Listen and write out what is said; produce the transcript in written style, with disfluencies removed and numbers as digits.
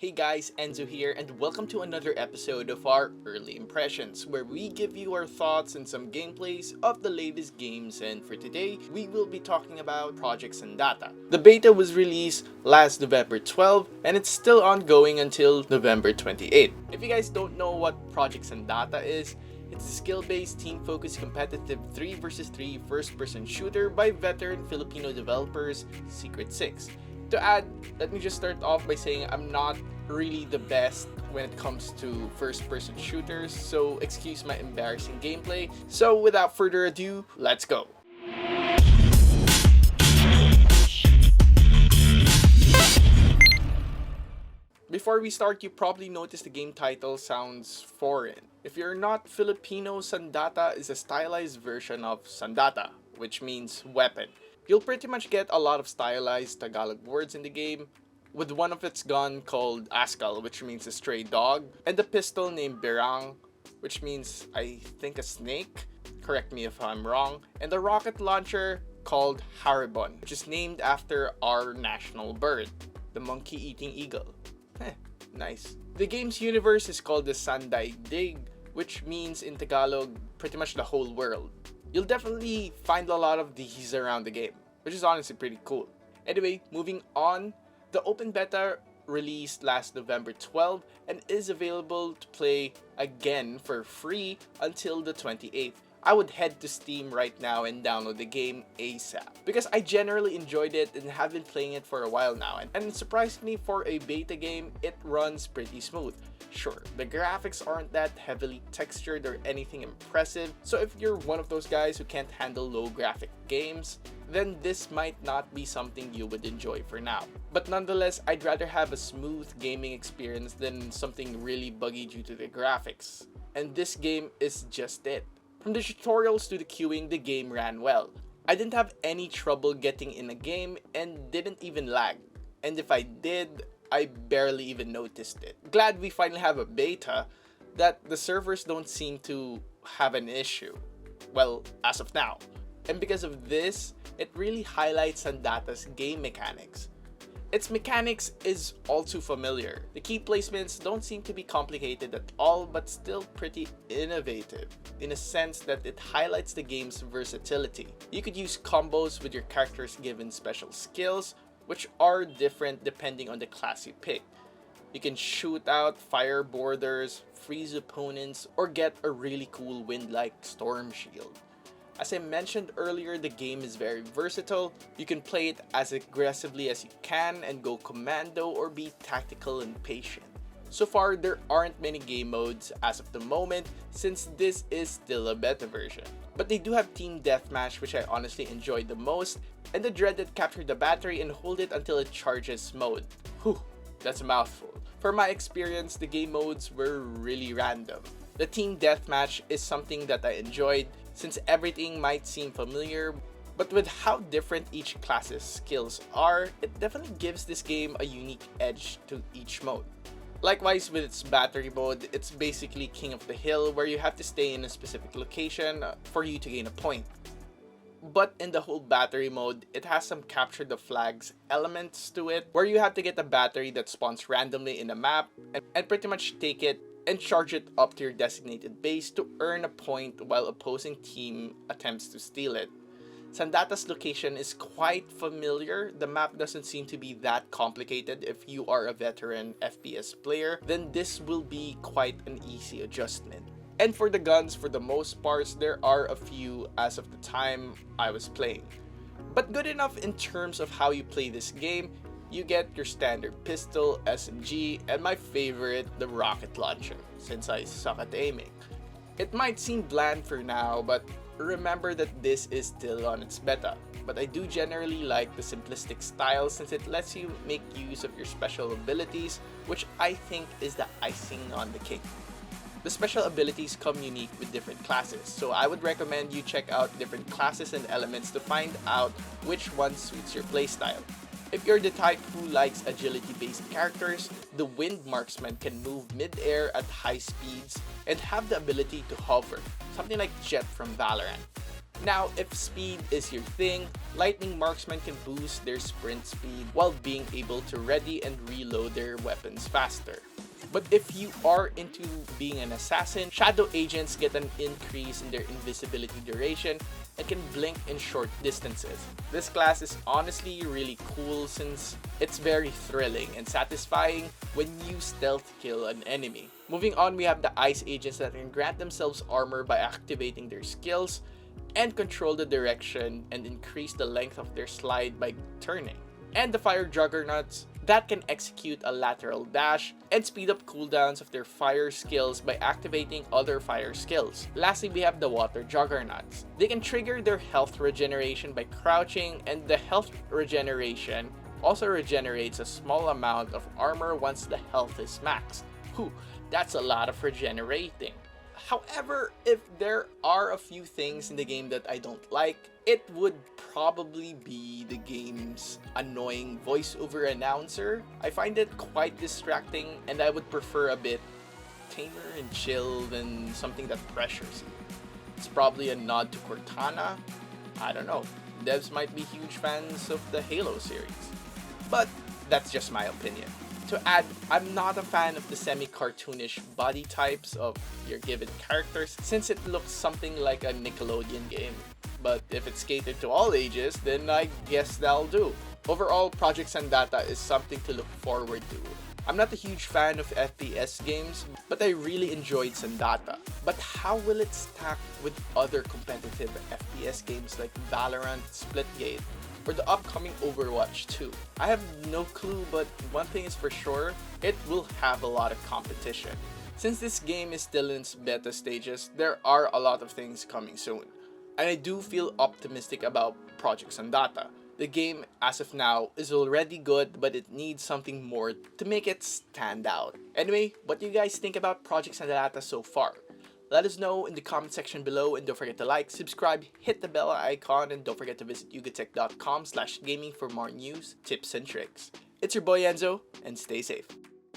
Hey guys, Enzo here, and welcome to another episode of our Early Impressions, where we give you our thoughts and some gameplays of the latest games. And for today, we will be talking about Project Xandata. The beta was released last November 12, and it's still ongoing until November 28. If you guys don't know what Project Xandata is, it's a skill-based, team-focused, competitive 3 vs 3 first-person shooter by veteran Filipino developers Secret 6. To add, let me just start off by saying I'm not really the best when it comes to first-person shooters, so excuse my embarrassing gameplay. So without further ado, let's go! Before we start, you probably noticed the game title sounds foreign. If you're not Filipino, Xandata is a stylized version of Xandata, which means weapon. You'll pretty much get a lot of stylized Tagalog words in the game, with one of its gun called Askal, which means a stray dog, and a pistol named Berang, which means, I think, a snake. Correct me if I'm wrong. And a rocket launcher called Haribon, which is named after our national bird, the monkey-eating eagle. Nice. The game's universe is called the Sanday Dig, which means in Tagalog, pretty much the whole world. You'll definitely find a lot of these around the game, which is honestly pretty cool. Anyway, moving on, the open beta released last November 12 and is available to play again for free until the 28th. I would head to Steam right now and download the game ASAP because I generally enjoyed it and have been playing it for a while now, and surprisingly for a beta game, it runs pretty smooth. Sure, the graphics aren't that heavily textured or anything impressive, so if you're one of those guys who can't handle low graphic games, then this might not be something you would enjoy for now. But nonetheless, I'd rather have a smooth gaming experience than something really buggy due to the graphics. And this game is just it. From the tutorials to the queuing, the game ran well. I didn't have any trouble getting in a game and didn't even lag. And if I did, I barely even noticed it. Glad we finally have a beta that the servers don't seem to have an issue. Well, as of now. And because of this, it really highlights Xandata's game mechanics. Its mechanics is all too familiar. The key placements don't seem to be complicated at all, but still pretty innovative, in a sense that it highlights the game's versatility. You could use combos with your character's given special skills, which are different depending on the class you pick. You can shoot out, fire borders, freeze opponents, or get a really cool wind-like storm shield. As I mentioned earlier, the game is very versatile. You can play it as aggressively as you can and go commando or be tactical and patient. So far, there aren't many game modes as of the moment since this is still a beta version. But they do have Team Deathmatch, which I honestly enjoyed the most, and the dreaded capture the battery and hold it until it charges mode. Whew, that's a mouthful. For my experience, the game modes were really random. The Team Deathmatch is something that I enjoyed since everything might seem familiar, but with how different each class's skills are, it definitely gives this game a unique edge to each mode. Likewise with its battery mode, it's basically King of the Hill where you have to stay in a specific location for you to gain a point. But in the whole battery mode, it has some capture the flags elements to it where you have to get a battery that spawns randomly in the map and pretty much take it and charge it up to your designated base to earn a point while opposing team attempts to steal it. Xandata's location is quite familiar. The map doesn't seem to be that complicated. If you are a veteran FPS player, then this will be quite an easy adjustment. And for the guns, for the most parts, there are a few as of the time I was playing. But good enough in terms of how you play this game. You get your standard pistol, SMG, and my favorite, the rocket launcher, since I suck at aiming. It might seem bland for now, but remember that this is still on its beta. But I do generally like the simplistic style since it lets you make use of your special abilities, which I think is the icing on the cake. The special abilities come unique with different classes, so I would recommend you check out different classes and elements to find out which one suits your playstyle. If you're the type who likes agility-based characters, the Wind Marksman can move mid-air at high speeds and have the ability to hover, something like Jet from Valorant. Now, if speed is your thing, lightning marksmen can boost their sprint speed while being able to ready and reload their weapons faster. But if you are into being an assassin, shadow agents get an increase in their invisibility duration and can blink in short distances. This class is honestly really cool since it's very thrilling and satisfying when you stealth kill an enemy. Moving on, we have the ice agents that can grant themselves armor by activating their skills and control the direction and increase the length of their slide by turning. And the fire juggernauts that can execute a lateral dash and speed up cooldowns of their fire skills by activating other fire skills. Lastly, we have the water juggernauts. They can trigger their health regeneration by crouching, and the health regeneration also regenerates a small amount of armor once the health is maxed. Whew, that's a lot of regenerating. However, if there are a few things in the game that I don't like, it would probably be the game's annoying voiceover announcer. I find it quite distracting, and I would prefer a bit tamer and chill than something that pressures you. It's probably a nod to Cortana. I don't know. Devs might be huge fans of the Halo series. But that's just my opinion. To add, I'm not a fan of the semi-cartoonish body types of your given characters since it looks something like a Nickelodeon game. But if it's catered to all ages, then I guess that'll do. Overall, Project Xandata is something to look forward to. I'm not a huge fan of FPS games, but I really enjoyed Xandata. But how will it stack with other competitive FPS games like Valorant, Splitgate, or the upcoming Overwatch 2? I have no clue, but one thing is for sure, it will have a lot of competition. Since this game is still in its beta stages, there are a lot of things coming soon. And I do feel optimistic about Project Xandata. The game, as of now, is already good, but it needs something more to make it stand out. Anyway, what do you guys think about Project Xandata so far? Let us know in the comment section below, and don't forget to like, subscribe, hit the bell icon, and don't forget to visit yugatech.com/gaming for more news, tips, and tricks. It's your boy Enzo, and stay safe.